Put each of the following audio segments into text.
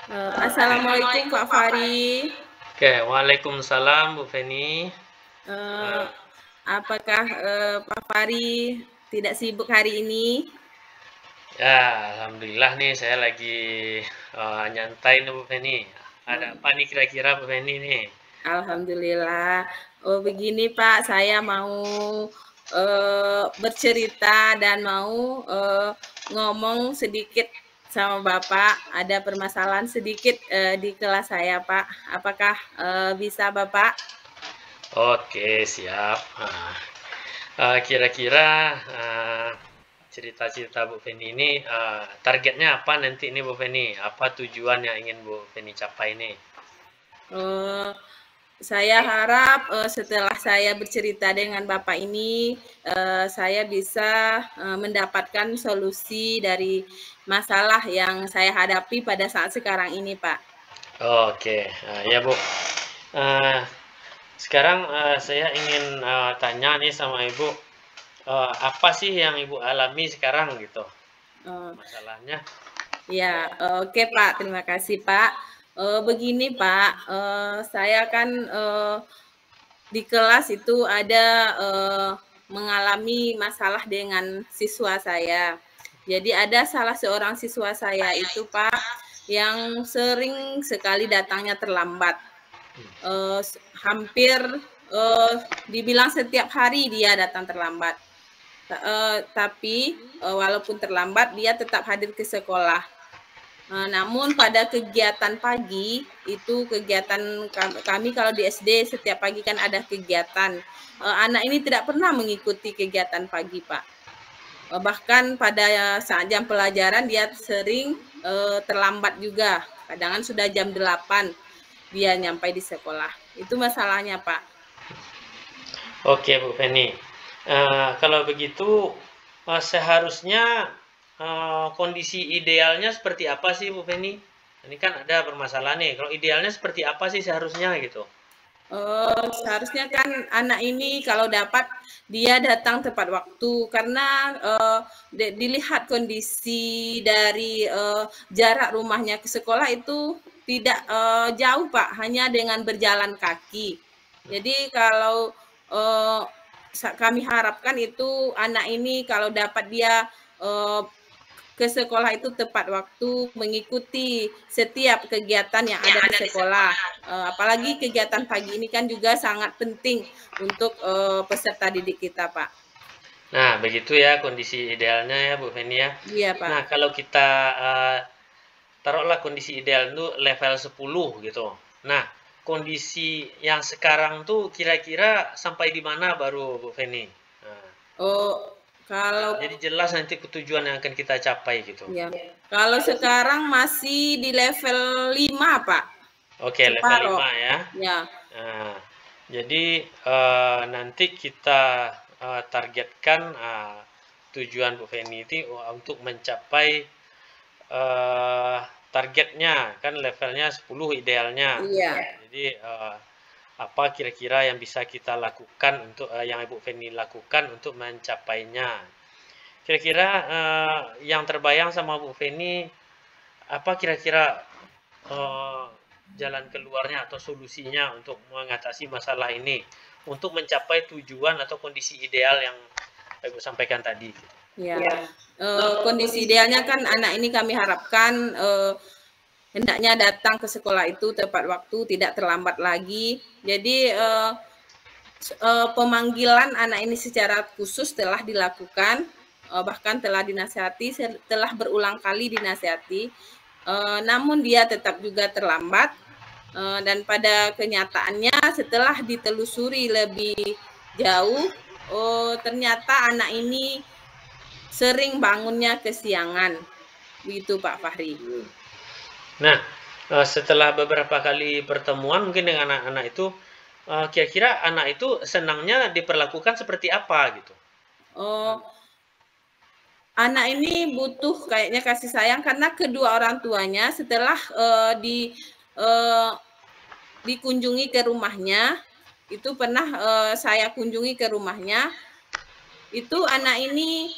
Assalamualaikum Pak Fari. Oke, waalaikumsalam Bu Feni. Eh, Eh, apakah Pak Fari tidak sibuk hari ini? ya, alhamdulillah nih saya lagi nyantai nih Bu Feni. Ada Eh, apa nih kira-kira Bu Feni nih? Alhamdulillah. Oh begini Pak, saya mau bercerita dan mau ngomong sedikit sama Bapak. Ada permasalahan sedikit di kelas saya Pak. Apakah bisa Bapak? Oke, siap. Kira-kira eh, cerita-cerita Bu Feni ini targetnya apa nanti nih Bu Feni? Apa tujuan yang ingin Bu Feni capai nih? Eh, Saya harap setelah saya bercerita dengan Bapak ini, saya bisa mendapatkan solusi dari masalah yang saya hadapi pada saat sekarang ini, Pak. Oke, ya Bu. Eh, Sekarang saya ingin tanya nih sama Ibu, apa sih yang Ibu alami sekarang gitu? Eh, Masalahnya. Ya, oke Pak, terima kasih Pak. Begini Pak, saya kan di kelas itu ada mengalami masalah dengan siswa saya. Jadi ada salah seorang siswa saya itu Pak yang sering sekali datangnya terlambat. Eh, Hampir dibilang setiap hari dia datang terlambat. Tapi walaupun terlambat dia tetap hadir ke sekolah. Namun pada kegiatan pagi itu kegiatan kami kalau di SD setiap pagi kan ada kegiatan. Anak ini tidak pernah mengikuti kegiatan pagi, Pak. Bahkan pada saat jam pelajaran dia sering terlambat juga. Kadang sudah jam 8 dia nyampai di sekolah. Itu masalahnya, Pak. Oke Bu Feni. Kalau begitu seharusnya kondisi idealnya seperti apa sih Bu Feni? Ini kan ada permasalahan nih. Kalau idealnya seperti apa sih seharusnya gitu? Seharusnya kan anak ini kalau dapat dia datang tepat waktu karena dilihat kondisi dari jarak rumahnya ke sekolah itu tidak jauh Pak, hanya dengan berjalan kaki. Jadi kalau eh, kami harapkan itu anak ini kalau dapat dia eh, ke sekolah itu tepat waktu, mengikuti setiap kegiatan yang ada di sekolah. Apalagi kegiatan pagi ini kan juga sangat penting untuk peserta didik kita, Pak. Nah, begitu ya kondisi idealnya ya Bu Feni ya. Iya, Pak. Nah, kalau kita taruhlah kondisi ideal itu level 10 gitu. Nah, kondisi yang sekarang tuh kira-kira sampai di mana baru Bu Feni? Nah, Oh, kalau jadi jelas nanti tujuan yang akan kita capai gitu. ya, kalau sekarang masih di level 5, Pak. Oke, level Separoh. 5 ya. Ya, Nah, jadi nanti kita targetkan tujuan Bu Feni itu untuk mencapai eh, targetnya kan levelnya 10 idealnya. iya. Jadi apa kira-kira yang bisa kita lakukan untuk yang Ibu Feni lakukan untuk mencapainya? Kira-kira yang terbayang sama Bu Feni apa kira-kira eh, jalan keluarnya atau solusinya untuk mengatasi masalah ini untuk mencapai tujuan atau kondisi ideal yang Ibu sampaikan tadi. Ya. Kondisi idealnya kan anak ini kami harapkan hendaknya datang ke sekolah itu tepat waktu, tidak terlambat lagi. Jadi pemanggilan anak ini secara khusus telah dilakukan, bahkan telah dinasihati, telah berulang kali dinasihati. Namun dia tetap juga terlambat. Dan pada kenyataannya setelah ditelusuri lebih jauh, ternyata anak ini sering bangunnya kesiangan. Begitu Pak Fahri. Nah, setelah beberapa kali pertemuan mungkin dengan anak-anak itu, kira-kira anak itu senangnya diperlakukan seperti apa gitu? Oh, anak ini butuh kayaknya kasih sayang karena kedua orang tuanya setelah uh, dikunjungi ke rumahnya, itu pernah saya kunjungi ke rumahnya, itu anak ini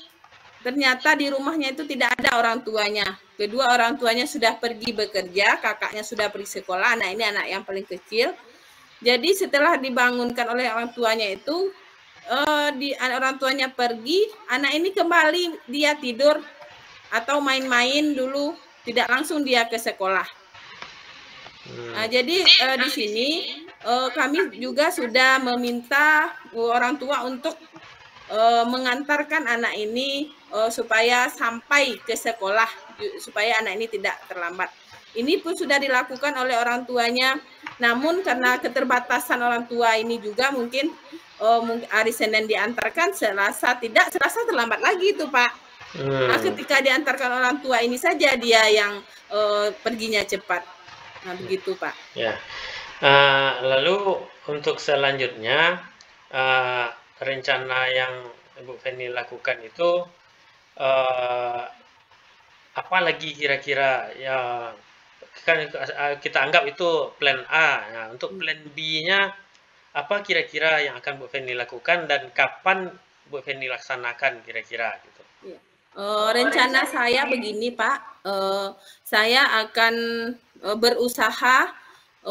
ternyata di rumahnya itu tidak ada orang tuanya. Kedua orang tuanya sudah pergi bekerja, kakaknya sudah pergi sekolah, anak ini anak yang paling kecil. Jadi setelah dibangunkan oleh orang tuanya itu, orang tuanya pergi, anak ini kembali dia tidur atau main-main dulu, tidak langsung dia ke sekolah. Nah, jadi di sini kami juga sudah meminta orang tua untuk mengantarkan anak ini supaya sampai ke sekolah, supaya anak ini tidak terlambat. Ini pun sudah dilakukan oleh orang tuanya, namun karena keterbatasan orang tua ini juga mungkin hari Senin diantarkan, Selasa tidak, Selasa terlambat lagi itu Pak. Nah, ketika diantarkan orang tua ini saja dia yang perginya cepat. Nah, begitu Pak. Ya. Lalu untuk selanjutnya rencana yang Ibu Feni lakukan itu apa lagi kira-kira ya, kan kita anggap itu plan A. Nah, untuk plan B-nya apa kira-kira yang akan Bu Feni lakukan dan kapan Bu Feni laksanakan kira-kira gitu? Rencana saya begini Pak, saya akan berusaha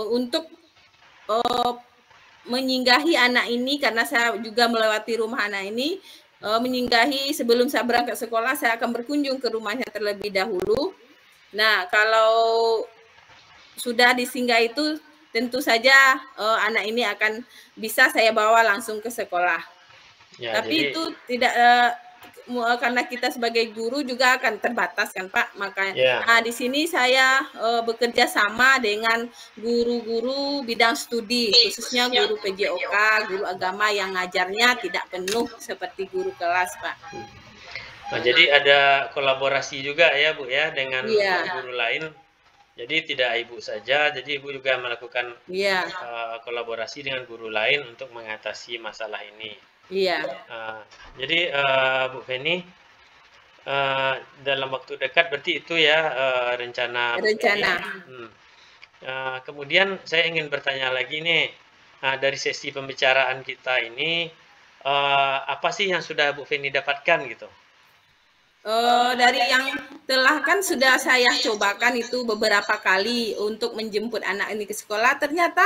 untuk menyinggahi anak ini, karena saya juga melewati rumah anak ini, menyinggahi sebelum saya berangkat sekolah, saya akan berkunjung ke rumahnya terlebih dahulu. Nah, kalau sudah disinggah itu, tentu saja anak ini akan bisa saya bawa langsung ke sekolah. Ya, tapi jadi itu tidak karena kita sebagai guru juga akan terbatas kan Pak, makanya nah di sini saya bekerja sama dengan guru-guru bidang studi, khususnya guru PJOK, guru agama yang ngajarnya tidak penuh seperti guru kelas Pak. Nah, jadi ada kolaborasi juga ya Bu ya dengan guru lain. Jadi tidak Ibu saja, jadi Ibu juga melakukan kolaborasi dengan guru lain untuk mengatasi masalah ini. Iya. Jadi Bu Feni dalam waktu dekat berarti itu ya rencana. Kemudian saya ingin bertanya lagi nih, dari sesi pembicaraan kita ini apa sih yang sudah Bu Feni dapatkan gitu? Dari yang telah kan sudah saya cobakan itu beberapa kali untuk menjemput anak ini ke sekolah, ternyata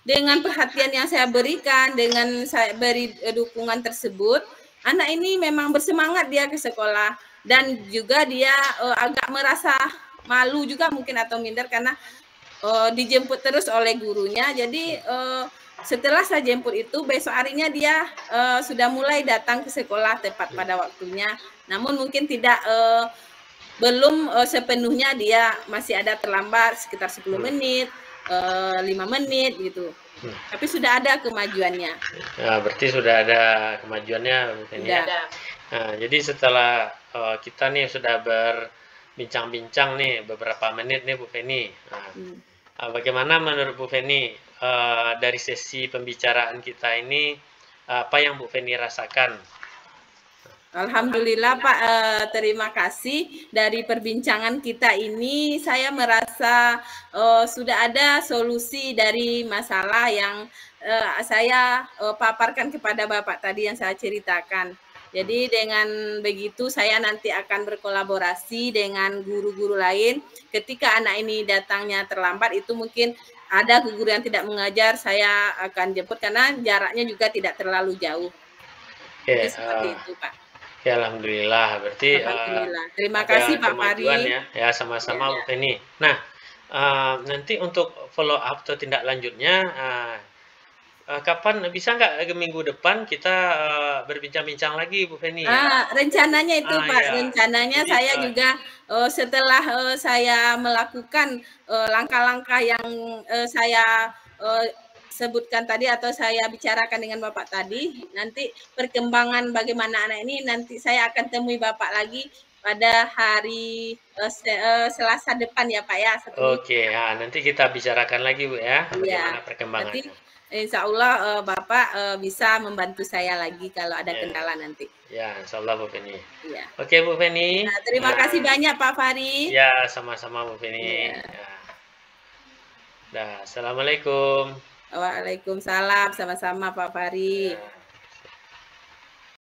dengan perhatian yang saya berikan, dengan saya beri dukungan tersebut, anak ini memang bersemangat dia ke sekolah, dan juga dia agak merasa malu juga mungkin atau minder karena dijemput terus oleh gurunya. Jadi setelah saya jemput itu, besok harinya dia sudah mulai datang ke sekolah tepat pada waktunya. Namun mungkin tidak belum sepenuhnya, dia masih ada terlambat sekitar 10 menit, 5 menit gitu. Tapi sudah ada kemajuannya. Nah, berarti sudah ada kemajuannya mungkin ya. Nah, jadi setelah kita nih sudah berbincang-bincang nih beberapa menit nih Bu Feni. Nah, bagaimana menurut Bu Feni dari sesi pembicaraan kita ini, apa yang Bu Feni rasakan? Alhamdulillah Pak, terima kasih. Dari perbincangan kita ini saya merasa sudah ada solusi dari masalah yang saya paparkan kepada Bapak tadi yang saya ceritakan. Jadi dengan begitu saya nanti akan berkolaborasi dengan guru-guru lain. Ketika anak ini datangnya terlambat, itu mungkin ada guru yang tidak mengajar, saya akan jemput karena jaraknya juga tidak terlalu jauh. Jadi seperti itu Pak. Ya, alhamdulillah. Berarti terima kasih Pak Fari. Ya, sama-sama Bu Feni. Nah, nanti untuk follow up atau tindak lanjutnya, kapan bisa nggak minggu depan kita berbincang-bincang lagi Bu Feni? Rencananya itu Pak, rencananya jadi, saya juga setelah saya melakukan langkah-langkah yang saya sebutkan tadi atau saya bicarakan dengan Bapak tadi, nanti perkembangan bagaimana anak ini nanti saya akan temui Bapak lagi pada hari Selasa depan ya Pak ya. Oke, ya, nanti kita bicarakan lagi Bu ya, bagaimana perkembangannya. Nanti, insya Allah Bapak bisa membantu saya lagi kalau ada kendala nanti. Ya, insya Allah Bu Feni. Ya. Oke Bu Feni. Nah, terima kasih banyak Pak Fari. Ya, sama-sama Bu Feni. Assalamualaikum. Waalaikumsalam, sama-sama Pak Fari.